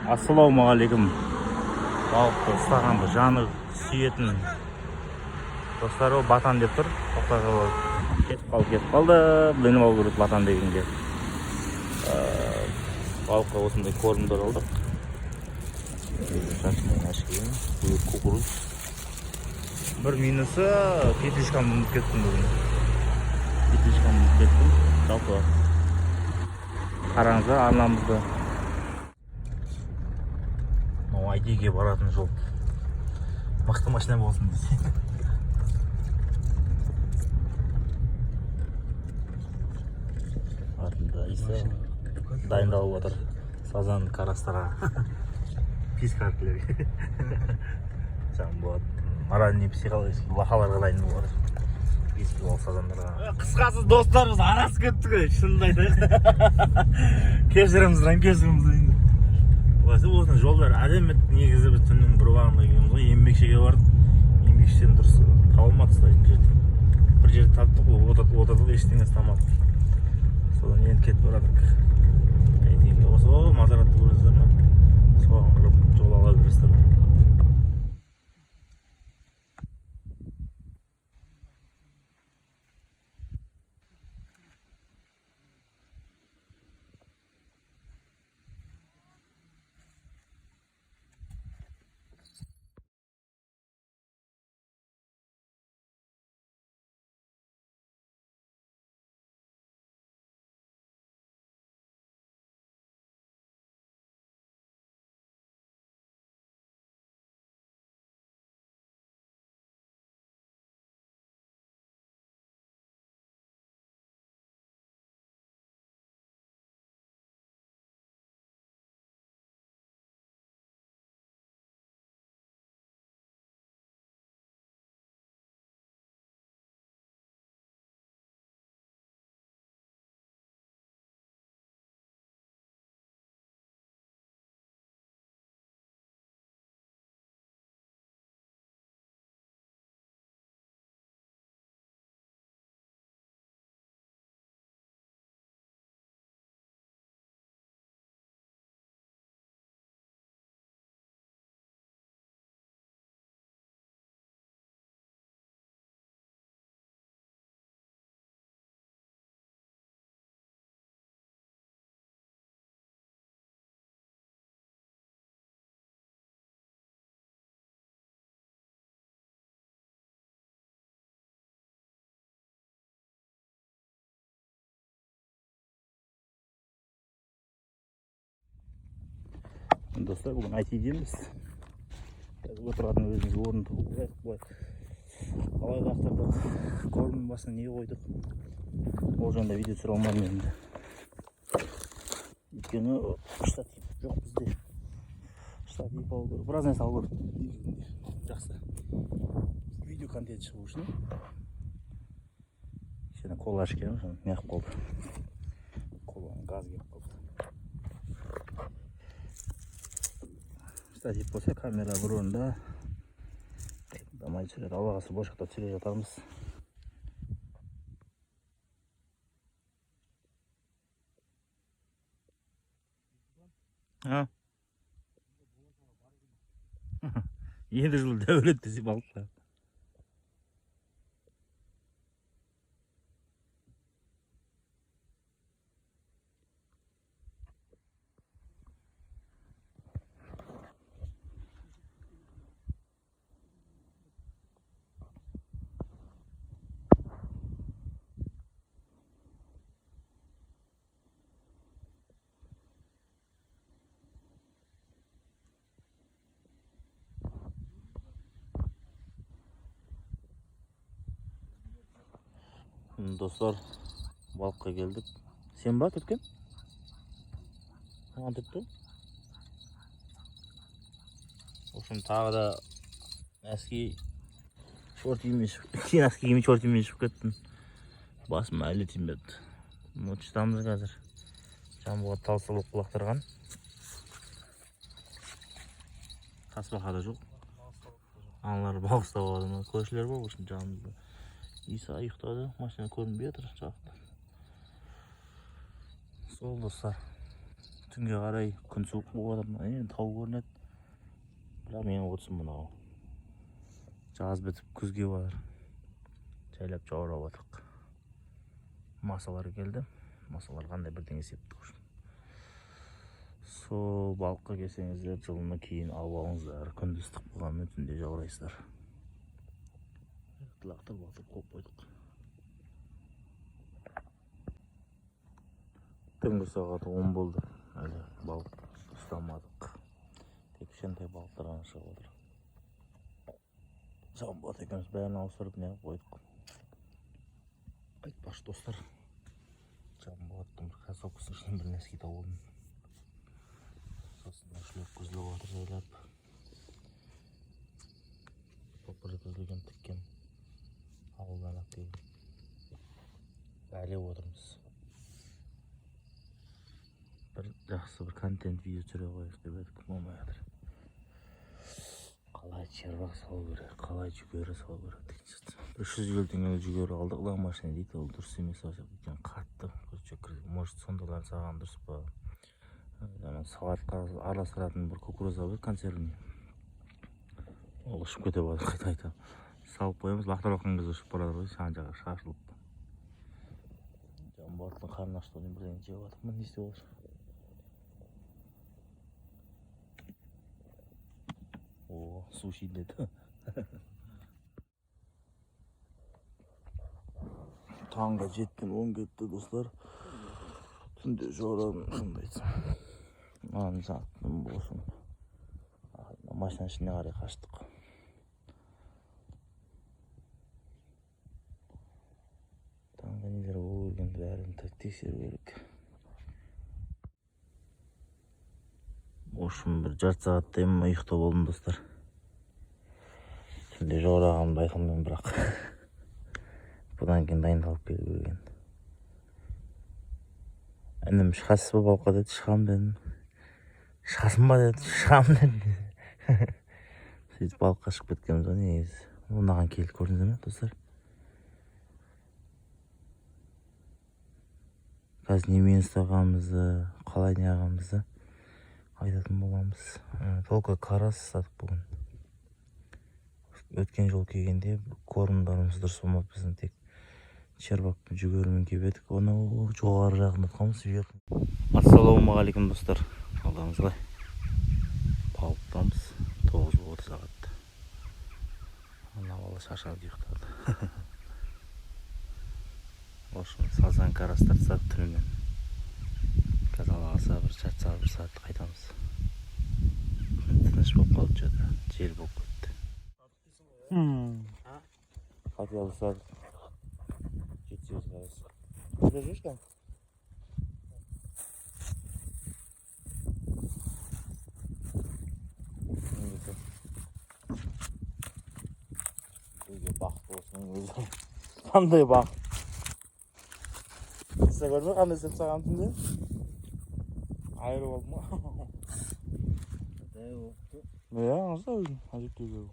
Ассалаумағалейкум. Балықты ұстағанды жаны сүйетін достар, ол батан деп тұр. Кетіп қалды. Білініп алу керек батан дегенге. Балыққа осындай кормдар алдық. Шашынайын ашкейін. Бұл кукуруз. Бір минусы петришкам ұмытып кеттім бүгін. Жалпы қараңыздар арнамызды. Айдеге баратын жол. Мықты машина болсын десе. Артында Иса дайындалып отыр. Сазан карастарға. Пискаркілерге. Жамбот. Моральный психологический бақаларға дайындалып отыр. Писки бол сазандарға. Қысқасы достарымыз арасы кетті ғой. Шынымды айтайық. Кешіріміз. Осыны жолдар әдемет, негізі біз түннің бір бағында келеміз ғой, еңбекшіге бардық. Еңбекшіден дұрыс табылмады стайын жерді. Бір жерді таптық, отырдық, ештеңе ұстамадық. Содан енді кетіп барадық. Әйтеге осы мазаратты көресіздер ме? Соған қырып жол ала бересіздер ме? Достар, бүгін айтидеміз. Отыратын өзімізге орын тұғып. Алайда ақтарда кормның басына не қойдық? Ол жайында видео түсіре алмадым енді. Өйткені штатив жоқ бізде. Штатив алу керек. Біраз нәрсе алу керек. Жақсы. Видео контент шығу үшін. Сені қол ашқан, неғып қалды. Қолын газ келіп қалды. Штатив болса камера бір орында. Дамай түсіреді. Алағасы бошақтап түсіре жатармыз. Енді жылы дәулет десе балыққа. Dostlar, balıkқа geldik. Sen bak Türkan. Tamam tuttu. Oşum tağı da eski şort giymiş. Eski giymiş şort giymiş çıkıp kettin. Basma әлетейін бет. Çıtamız қазір. Жамбуға талсалып құлақтырған. Тасбақада жоқ. Аналар балық ұстап алады. Көршілер бар болсын жанымызда. Иса ұйықтады, машина көрінбей жатыр жақта. Сол достар, Түнге қарай күн суық болып жатыр. Енді тау көрінеді. Бірақ менің отсын мынау. Жаз бітіп күз келіп жатыр. Жайлап жаурап жатырық. Масалар келді. Масалар қандай бірдеңе септі. Сол балыққа келсеңіздер жылына кейін алып алыңыздар. Күндіз ыстық болғанымен түнде жаурайсыздар. Лақтыр балтыр қойып қойдық. Түнгі сағат 10 болды. Әлі балық ұстамадық. Тек кішкентай балықтар ғана шығып отыр. Жамбот екеуміз бәрін ауыстырып неғып қойдық. Айтпақшы достар. Жамботтың бір кроссовкасының ішінен бір нәски тауып алдым. Сосын шлеп күзіліп отыр жайлап. Көпір күзілген тіккен. Ауылдан әкелген. Бәлеп отырмыз. Бір жақсы бір контент видео түсіре қояйық деп едік, болмай жатыр. Қалай червак салу керек, қалай жүгері салу керек деген сияқты. 300 теңгелік жүгері алдық да машина дейді, ол дұрыс емес ау екен, қатты. Может сондайлар саған дұрыс па? Салатқа араластыратын бір кукуруза бар консервный. Ол ұшып кете барды қайта. Салып қоямыз, лақтырып жатқан кезде ұшып барады ғой, саған жаққа шашылып. Жамбордың қарны ашты ойын бірдеңе жеп жатырмын, не істеп отыр? О, суши деді. Таңға 7-10 кетті достар. Түнде жорадым, шынды айтсам. Маған жаттым болсын. Машина ішіне қарай қаштық. Таңға нелер болу керген бәрін тексеру керек. Ошым бір жарты сағаттай ұйықтап болдым достар. Түнде жорағанымды айтылмайм бірақ. Бұдан кейін дайындалып келу керек. Інім шығасыз ба балыққа деді, шығам дедім. Шығасың ба деді, шығам деді. Сөйтіп балыққа шығып кеткеніміз ғой негізі. Онаған келіп көрдіңіздер ме достар? Қазір немен ұстағанымызды, қалай неғанымызды айтатын боламыз. Только карас ұстадық бүгін. Өткен жол келгенде корымдарымыз дұрыс болмады, біздің тек червакпен жүгерімен келіп едік. Оны жоғары жағын атқанбыз. Ассалаумағалейкум достар. Қалдарыңыз қалай? Балықтамыз. 9:30 сағат. Ана бала шаршап ұйықтады. Ошын сазан карастар сат түнімен. Қазір Алла қалса бір жарты сағат, 1 сағат қайтамыз. Тыныш болып қалды жөді. Жел болып кетті. Қатыға ұстадық. 7-8 қарасы. Күзде жүрші кәм? Үйге бақты болсын өзі. Қандай бақ? Сіз көрме қандай сеп саған түнде? Айырып олды ма? Иә, аңызда өзін. Әжептеу көріп.